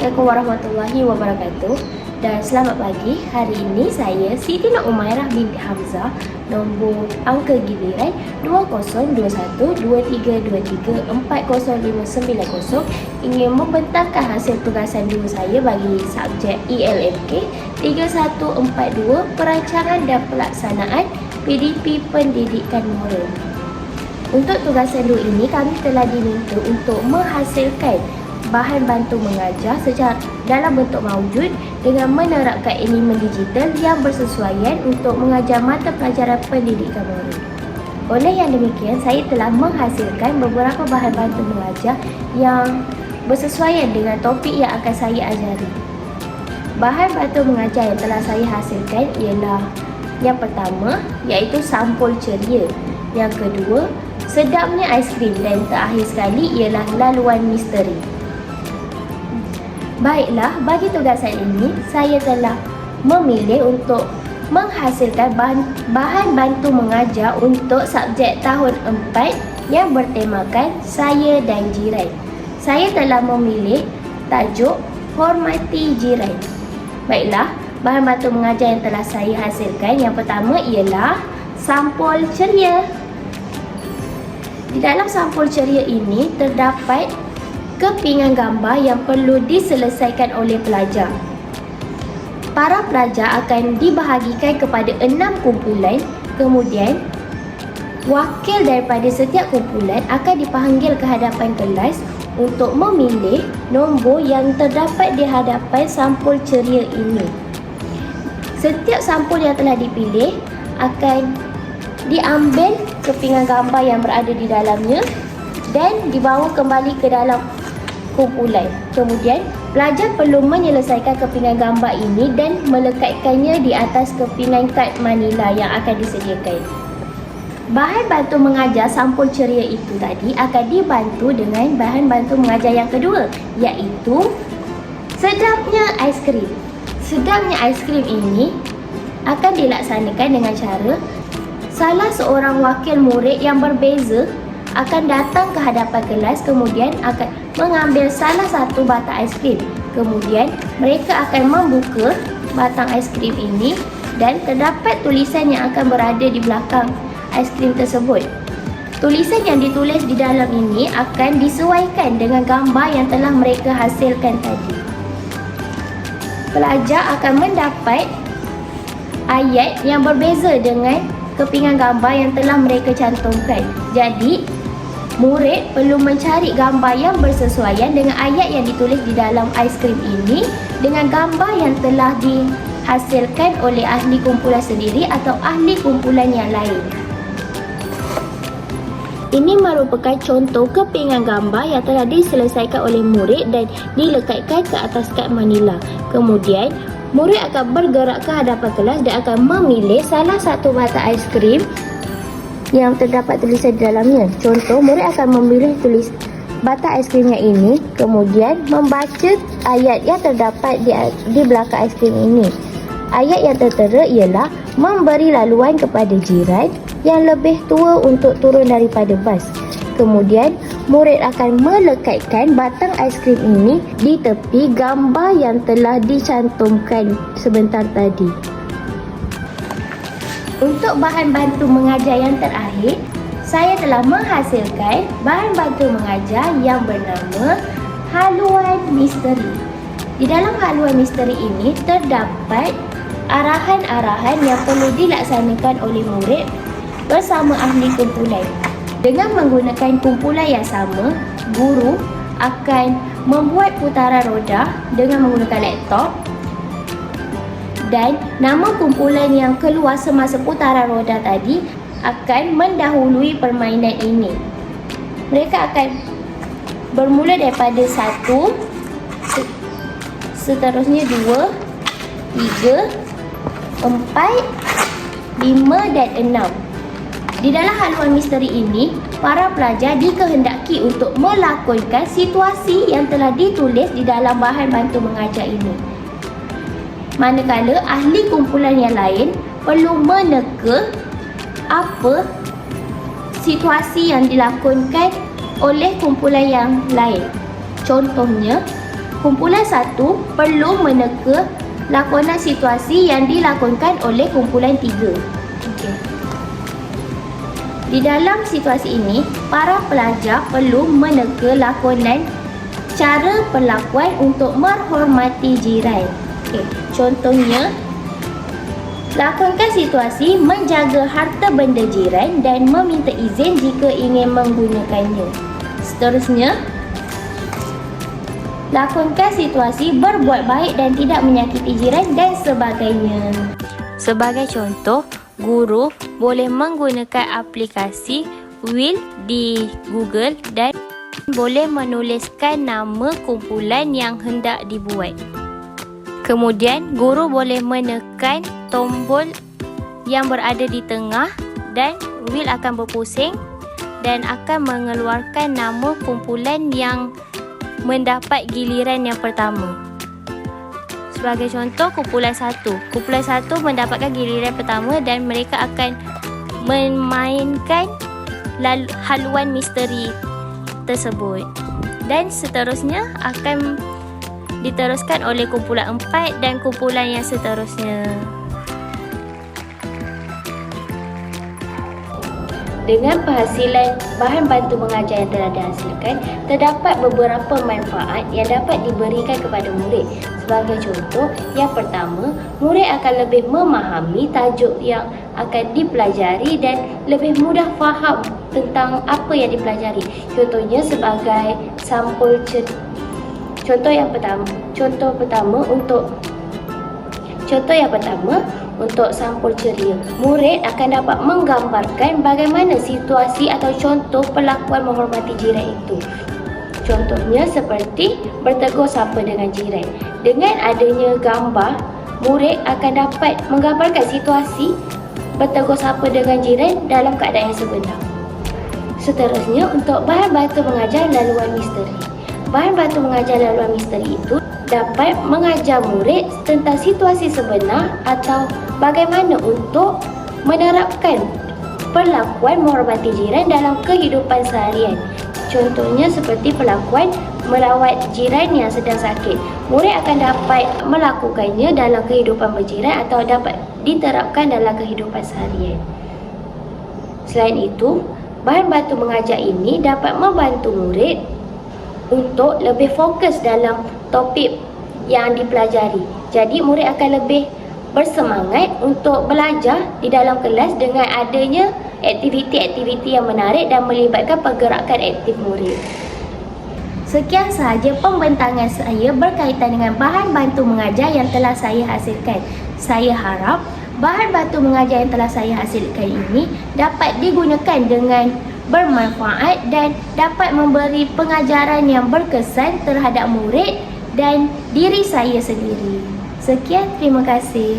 Assalamualaikum warahmatullahi wabarakatuh. Dan selamat pagi. Hari ini saya Siti Nur Umairah binti Hamzah, nombor angka giliran 202123234059, ingin membentangkan hasil tugasan 2 saya bagi subjek ELMK 3142 Perancangan dan Pelaksanaan PDP Pendidikan Moral. Untuk tugasan 2 ini, kami telah diminta untuk menghasilkan bahan bantu mengajar secara dalam bentuk mawjud dengan menerapkan elemen digital yang bersesuaian untuk mengajar mata pelajaran pendidikan moral. Oleh yang demikian, saya telah menghasilkan beberapa bahan bantu mengajar yang bersesuaian dengan topik yang akan saya ajari. Bahan bantu mengajar yang telah saya hasilkan ialah yang pertama, iaitu sampul ceria. Yang kedua, sedapnya aiskrim, dan terakhir sekali ialah laluan misteri. Baiklah, bagi tugasan ini, saya telah memilih untuk menghasilkan bahan bantu mengajar untuk subjek tahun 4 yang bertemakan Saya dan Jiran. Saya telah memilih tajuk Hormati Jiran. Baiklah, bahan bantu mengajar yang telah saya hasilkan, yang pertama ialah sampul ceria. Di dalam sampul ceria ini terdapat kepingan gambar yang perlu diselesaikan oleh pelajar. Para pelajar akan dibahagikan kepada 6 kumpulan, kemudian wakil daripada setiap kumpulan akan dipanggil ke hadapan kelas untuk memilih nombor yang terdapat di hadapan sampul ceria ini. Setiap sampul yang telah dipilih akan diambil kepingan gambar yang berada di dalamnya dan dibawa kembali ke dalam kumpulan. Kemudian, pelajar perlu menyelesaikan kepingan gambar ini dan melekatkannya di atas kepingan kad manila yang akan disediakan. Bahan bantu mengajar sampul ceria itu tadi akan dibantu dengan bahan bantu mengajar yang kedua, iaitu sedapnya aiskrim. Sedapnya aiskrim ini akan dilaksanakan dengan cara salah seorang wakil murid yang berbeza akan datang ke hadapan kelas, kemudian akan mengambil salah satu batang aiskrim. Kemudian mereka akan membuka batang aiskrim ini dan terdapat tulisan yang akan berada di belakang aiskrim tersebut. Tulisan yang ditulis di dalam ini akan disesuaikan dengan gambar yang telah mereka hasilkan tadi. Pelajar akan mendapat ayat yang berbeza dengan kepingan gambar yang telah mereka cantumkan. Jadi, murid perlu mencari gambar yang bersesuaian dengan ayat yang ditulis di dalam aiskrim ini dengan gambar yang telah dihasilkan oleh ahli kumpulan sendiri atau ahli kumpulan yang lain. Ini merupakan contoh kepingan gambar yang telah diselesaikan oleh murid dan dilekatkan ke atas kad manila. Kemudian, murid akan bergerak ke hadapan kelas dan akan memilih salah satu batang aiskrim yang terdapat tulisan di dalamnya. Contoh, murid akan memilih batang aiskrimnya ini, kemudian membaca ayat yang terdapat di belakang aiskrim ini. Ayat yang tertera ialah memberi laluan kepada jiran yang lebih tua untuk turun daripada bas. Kemudian, murid akan melekatkan batang aiskrim ini di tepi gambar yang telah dicantumkan sebentar tadi. Untuk bahan bantu mengajar yang terakhir, saya telah menghasilkan bahan bantu mengajar yang bernama haluan misteri. Di dalam haluan misteri ini terdapat arahan-arahan yang perlu dilaksanakan oleh murid bersama ahli kumpulan. Dengan menggunakan kumpulan yang sama, guru akan membuat putaran roda dengan menggunakan laptop, dan nama kumpulan yang keluar semasa putaran roda tadi akan mendahului permainan ini. Mereka akan bermula daripada 1, seterusnya 2, 3, 4, 5 dan 6. Di dalam haluan misteri ini, para pelajar dikehendaki untuk melakonkan situasi yang telah ditulis di dalam bahan bantu mengajar ini. Manakala ahli kumpulan yang lain perlu meneka apa situasi yang dilakonkan oleh kumpulan yang lain. Contohnya, Kumpulan 1 perlu meneka lakonan situasi yang dilakonkan oleh kumpulan 3. Okey. Di dalam situasi ini, para pelajar perlu meneka lakonan cara perlakuan untuk menghormati jiran. Okey, contohnya, lakonkan situasi menjaga harta benda jiran dan meminta izin jika ingin menggunakannya. Seterusnya, lakonkan situasi berbuat baik dan tidak menyakiti jiran dan sebagainya. Sebagai contoh, guru boleh menggunakan aplikasi Will di Google dan boleh menuliskan nama kumpulan yang hendak dibuat. Kemudian, guru boleh menekan tombol yang berada di tengah dan wheel akan berpusing dan akan mengeluarkan nama kumpulan yang mendapat giliran yang pertama. Sebagai contoh, kumpulan 1. Kumpulan 1 mendapatkan giliran pertama dan mereka akan memainkan haluan misteri tersebut. Dan seterusnya akan diteruskan oleh kumpulan 4 dan kumpulan yang seterusnya. Dengan penghasilan bahan bantu mengajar yang telah dihasilkan, terdapat beberapa manfaat yang dapat diberikan kepada murid. Sebagai contoh, yang pertama, murid akan lebih memahami tajuk yang akan dipelajari dan lebih mudah faham tentang apa yang dipelajari. Contohnya sebagai sampul Contoh yang pertama untuk sampul ceria, murid akan dapat menggambarkan bagaimana situasi atau contoh perlakuan menghormati jiran itu. Contohnya seperti bertegur sapa dengan jiran. Dengan adanya gambar, murid akan dapat menggambarkan situasi bertegur sapa dengan jiran dalam keadaan yang sebenar. Seterusnya, untuk bahan bantu mengajar laluan misteri. Bahan bantu mengajar laluan misteri itu dapat mengajar murid tentang situasi sebenar atau bagaimana untuk menerapkan perlakuan menghormati jiran dalam kehidupan seharian. Contohnya seperti perlakuan merawat jiran yang sedang sakit. Murid akan dapat melakukannya dalam kehidupan berjiran atau dapat diterapkan dalam kehidupan seharian. Selain itu, bahan bantu mengajar ini dapat membantu murid untuk lebih fokus dalam topik yang dipelajari. Jadi murid akan lebih bersemangat untuk belajar di dalam kelas dengan adanya aktiviti-aktiviti yang menarik dan melibatkan pergerakan aktif murid. Sekian sahaja pembentangan saya berkaitan dengan bahan bantu mengajar yang telah saya hasilkan. Saya harap bahan bantu mengajar yang telah saya hasilkan ini dapat digunakan dengan bermanfaat dan dapat memberi pengajaran yang berkesan terhadap murid dan diri saya sendiri. Sekian, terima kasih.